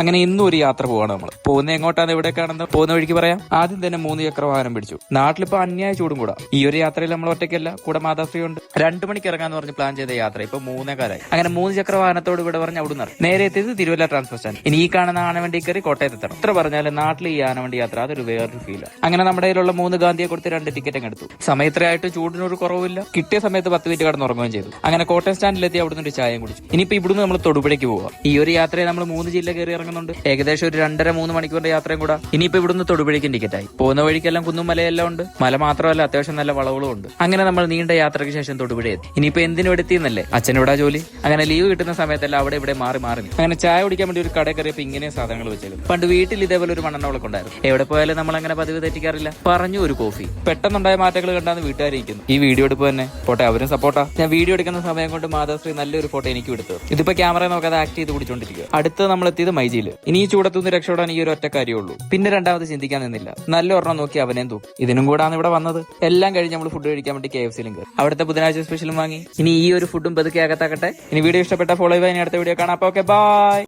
അങ്ങനെ ഇന്നും ഒരു യാത്ര പോവാണ് നമ്മൾ. പോകുന്ന എങ്ങോട്ടാണ് എവിടേക്കാണെന്ന് പോകുന്ന വഴിക്ക് പറയാം. ആദ്യം തന്നെ 3 ചക്ര വാഹനം പിടിച്ചു. നാട്ടിലിപ്പോ അന്യായ ചൂടും കൂടാ. ഈ ഒരു യാത്രയിൽ നമ്മൾ ഒറ്റയ്ക്കല്ല, കൂടെ മാതാശ്രീ ഉണ്ട്. 2 മണിക്ക് ഇറങ്ങാന്ന് പറഞ്ഞ് പ്ലാൻ ചെയ്ത യാത്ര ഇപ്പൊ 3:15. അങ്ങനെ 3 ചക്ര വാഹനത്തോട് ഇവിടെ പറഞ്ഞ് അവിടെ നിന്ന് നേരെ എത്തിയത് തിരുവല്ല ട്രാൻസ്പോർട്ട് സ്റ്റാൻഡ്. ഇനി ഈ കാണുന്ന ആനവണ്ടി കയറി കോട്ടയത്ത് എത്തണം. എത്ര പറഞ്ഞാലും നാട്ടിൽ ഈ ആനവണ്ടി യാത്ര അതൊരു വേറൊരു ഫീലാണ്. അങ്ങനെ നമ്മുടെ കയ്യിലുള്ള 3 ഗാന്ധിയെ കൊടുത്ത് 2 ടിക്കറ്റ് അങ്ങ് എടുത്തു. സമയത്രയായിട്ട് ചൂടിനൊരു കുറവില്ല. കിട്ടിയ സമയത്ത് 10 മിനിറ്റ് കടന്നുറങ്ങുകയും ചെയ്തു. അങ്ങനെ കോട്ടയം സ്റ്റാൻഡിലെത്തി അവിടുന്ന് ഒരു ചായയും കുടിച്ചു. ഇനിയിപ്പോ ഇവിടുന്ന് നമ്മൾ തൊടുപുഴയ്ക്ക് പോവാം. ഈ ഒരു യാത്രയിൽ നമ്മൾ 3 ജില്ല കയറി ഇറങ്ങുന്നുണ്ട്. ഏകദേശം ഒരു 2.5-3 മണിക്കൂറിന്റെ യാത്രയും കൂടെ. ഇനിയിപ്പോ ഇവിടുന്ന് തൊടുപുഴയ്ക്കും ടിക്കറ്റായി. പോകുന്ന വഴിക്കെല്ലാം കുന്നും മലയെല്ലാം ഉണ്ട്. മല മാത്രമല്ല അത്യാവശ്യം നല്ല വളവുകളും ഉണ്ട്. അങ്ങനെ നമ്മൾ നീണ്ട യാത്രയ്ക്ക് ശേഷം തൊടുപുഴ എത്തി. ഇനിയിപ്പോ എന്തിനും എടുത്തിന്നല്ലേ, അച്ഛനോടാ ജോലി. അങ്ങനെ ലീവ് കിട്ടുന്ന സമയത്തല്ല അവിടെ ഇവിടെ മാറി അങ്ങനെ ചായ കുടിക്കാൻ വേണ്ടി ഒരു കട കയറിയപ്പോ ഇങ്ങനെ സാധനങ്ങൾ വെച്ചേക്കും. പണ്ട് വീട്ടിൽ ഇതേപോലെ ഒരു മണ്ണെണ്ണ ഉണ്ടായിരുന്നു. എവിടെ പോയാലും നമ്മൾ അങ്ങനെ പതിവ് തെറ്റിക്കാറില്ല. പറഞ്ഞു ഒരു കോഫി. പെട്ടെന്നുണ്ടായ മാറ്റങ്ങൾ കണ്ടാന്ന് വീട്ടുകാരിക്കുന്നു. ഈ വീഡിയോ എടുപ്പ് തന്നെ പോട്ടെ, അവരും സപ്പോർട്ടാ. ഞാൻ വീഡിയോ എടുക്കുന്ന സമയം കൊണ്ട് മാതാശ്രീ നല്ലൊരു ഫോട്ടോ എനിക്ക് എടുത്തു. ഇതിപ്പോ ക്യാമറ നോക്കാതെ ആക്ട് ചെയ്ത് കുടിച്ചോണ്ടിരിക്കുക. അടുത്ത് നമ്മൾ എത്തിയത് മൈജിയിൽ. ഇനി ഈ ചൂടത്തുനിന്ന് രക്ഷപ്പെടാൻ ഈ ഒരു ഒറ്റ കാര്യമുള്ളൂ. പിന്നെ രണ്ടാമത് ചിന്തിക്കാൻ നിന്നില്ല. നല്ല ഒരെണ്ണം നോക്കി അവനെയും തൂക്കും. ഇതിനും കൂടാണ് ഇവിടെ വന്നത്. എല്ലാം കഴിഞ്ഞ് നമ്മൾ ഫുഡ് കഴിക്കാൻ വേണ്ടി KFCയിലും കയറി. അവിടുത്തെ ബുധനാഴ്ച സ്പെഷ്യലും വാങ്ങി. ഇനി ഈ ഒരു ഫുഡും പതുക്കെ അകത്താക്കട്ടെ. ഇനി വീഡിയോ ഇഷ്ടപ്പെട്ട ഫോളോ ചെയ്യാൻ അടുത്ത വീഡിയോ കാണാം. അപ്പൊ ഓക്കെ, ബൈ.